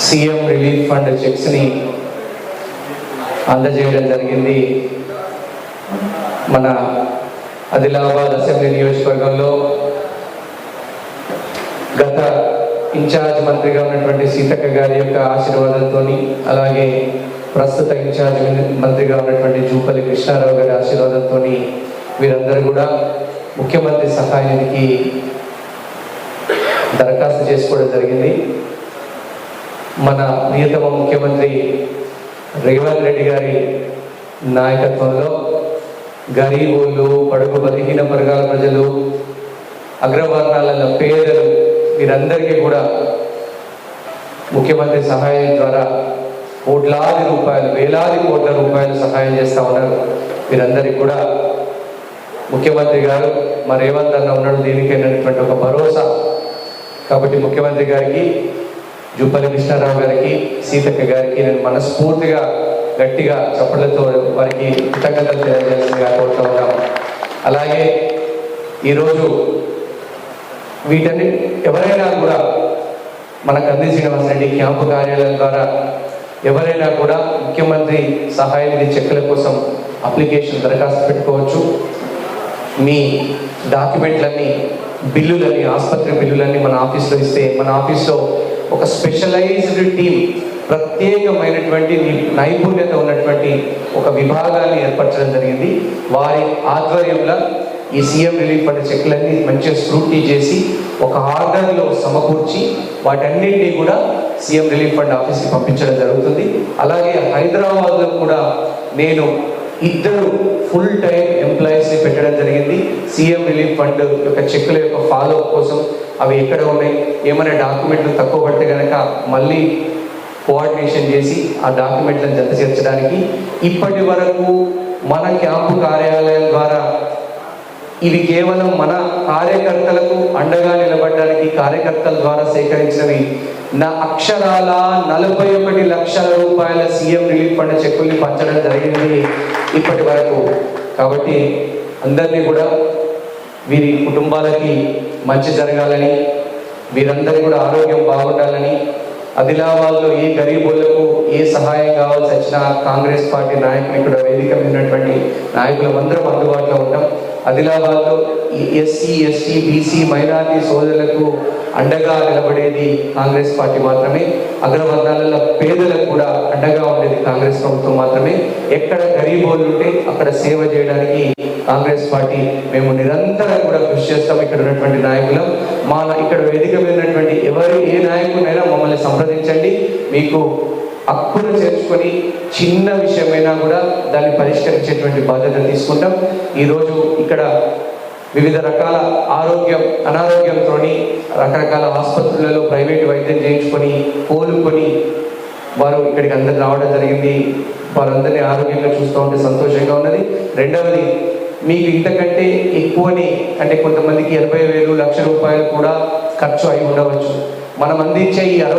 CM relief fund చెక్స్ని అందజేయడం జరిగింది. మన ఆదిలాబాద్ అసెంబ్లీ నియోజకవర్గంలో గత ఇన్ఛార్జ్ మంత్రిగా ఉన్నటువంటి సీతక్క గారి యొక్క ఆశీర్వాదంతో, అలాగే ప్రస్తుత ఇన్ఛార్జ్ మంత్రిగా ఉన్నటువంటి జూపల్లి కృష్ణారావు గారి ఆశీర్వాదంతో వీరందరూ కూడా ముఖ్యమంత్రి సహాయ నిధికి దరఖాస్తు చేసుకోవడం జరిగింది. మన ప్రియతమ ముఖ్యమంత్రి రేవంత్ రెడ్డి గారి నాయకత్వంలో గరీబులు, బడుగు బలహీన వర్గాల ప్రజలు, అగ్రవర్ణాల పేదలు వీరందరికీ కూడా ముఖ్యమంత్రి సహాయం ద్వారా కోట్లాది రూపాయలు, వేలాది కోట్ల రూపాయలు సహాయం చేస్తూ ఉన్నారు. వీరందరికీ కూడా ముఖ్యమంత్రి గారు మా రేవంత్ అన్న ఉన్నాడు దీనికైనటువంటి ఒక భరోసా. కాబట్టి ముఖ్యమంత్రి గారికి, జూపల్లి కృష్ణారావు గారికి, సీతక్క గారికి నేను మనస్ఫూర్తిగా గట్టిగా చప్పట్లతో వారికి కృతజ్ఞతలు తెలియజేయాల్సిందిగా కోరుతూ ఉన్నాము. అలాగే ఈరోజు వీటన్ని ఎవరైనా కూడా మన కంది శ్రీనివాస్ రెడ్డి క్యాంపు కార్యాలయం ద్వారా ఎవరైనా కూడా ముఖ్యమంత్రి సహాయ నిధి చెక్కుల కోసం అప్లికేషన్ దరఖాస్తు పెట్టుకోవచ్చు. మీ డాక్యుమెంట్లన్నీ, బిల్లులన్నీ, ఆసుపత్రి బిల్లులన్నీ మన ఆఫీస్లో ఇస్తే మన ఆఫీస్లో ఒక స్పెషలైజ్డ్ టీమ్, ప్రత్యేకమైనటువంటి నైపుణ్యత ఉన్నటువంటి ఒక విభాగాన్ని ఏర్పరచడం జరిగింది. వారి ఆధ్వర్యంలో ఈ సీఎం రిలీఫ్ ఫండ్ చెక్లన్నీ మంచిగా స్క్రూటినీ చేసి ఒక ఆర్డర్లో సమకూర్చి వాటన్నింటినీ కూడా సీఎం రిలీఫ్ ఫండ్ ఆఫీస్కి పంపించడం జరుగుతుంది. అలాగే హైదరాబాద్లో కూడా నేను 2 ఫుల్ టైం ఎంప్లాయీస్ని పెట్టడం జరిగింది. సీఎం రిలీఫ్ ఫండ్ యొక్క చెక్కుల యొక్క ఫాలో కోసం అవి ఎక్కడ ఉన్నాయి, ఏమైనా డాక్యుమెంట్లు తక్కువ పడితే కనుక మళ్ళీ కోఆర్డినేషన్ చేసి ఆ డాక్యుమెంట్లను జత చేర్చడానికి ఇప్పటి వరకు మన క్యాంపు కార్యాలయం ద్వారా ఇవి కేవలం మన కార్యకర్తలకు అండగా నిలబడడానికి కార్యకర్తల ద్వారా సేకరించినవి నా అక్షరాల 41 లక్షల రూపాయల సీఎం రిలీఫ్ ఫండ్ చెక్కుల్ని పంచడం జరిగింది ఇప్పటి వరకు. కాబట్టి అందరినీ కూడా వీరి కుటుంబాలకి మంచి జరగాలని, వీరందరూ కూడా ఆరోగ్యం బాగుండాలని, ఆదిలాబాద్లో ఏ గరీబులకు ఏ సహాయం కావాల్సి వచ్చినా కాంగ్రెస్ పార్టీ నాయకులు, ఇక్కడ వేదిక మీద ఉన్నటువంటి నాయకులందరం అందుబాటులో ఉంటాం. ఆదిలాబాద్లో ఎస్సీ, ఎస్టీ, బీసీ, మైనారిటీ సోదరులకు అండగా నిలబడేది కాంగ్రెస్ పార్టీ మాత్రమే. అగ్రవర్ణాలలో పేదలకు కూడా అండగా ఉండేది కాంగ్రెస్ ప్రభుత్వం మాత్రమే. ఎక్కడ గరీబోళ్ళు ఉంటే అక్కడ సేవ చేయడానికి కాంగ్రెస్ పార్టీ మేము నిరంతరం కూడా కృషి చేస్తాం. ఇక్కడ ఉన్నటువంటి నాయకులు, మా ఇక్కడ వేదిక మీద ఉన్నటువంటి ఏ నాయకునైనా మమ్మల్ని సంప్రదించండి. మీకు హక్కును చేర్చుకొని చిన్న విషయమైనా కూడా దాన్ని పరిష్కరించేటువంటి బాధ్యత తీసుకుంటాం. ఈరోజు ఇక్కడ వివిధ రకాల అనారోగ్యంతో రకరకాల ఆసుపత్రులలో ప్రైవేట్ వైద్యం చేయించుకొని కోలుకొని వారు ఇక్కడికి అందరు రావడం జరిగింది. వారందరినీ ఆరోగ్యంగా చూస్తూ ఉంటే సంతోషంగా ఉన్నది. రెండవది, మీకు ఇంతకంటే ఎక్కువని, అంటే కొంతమందికి 80,000 లక్ష రూపాయలు కూడా ఖర్చు అయి ఉండవచ్చు. మనం అందించే ఈ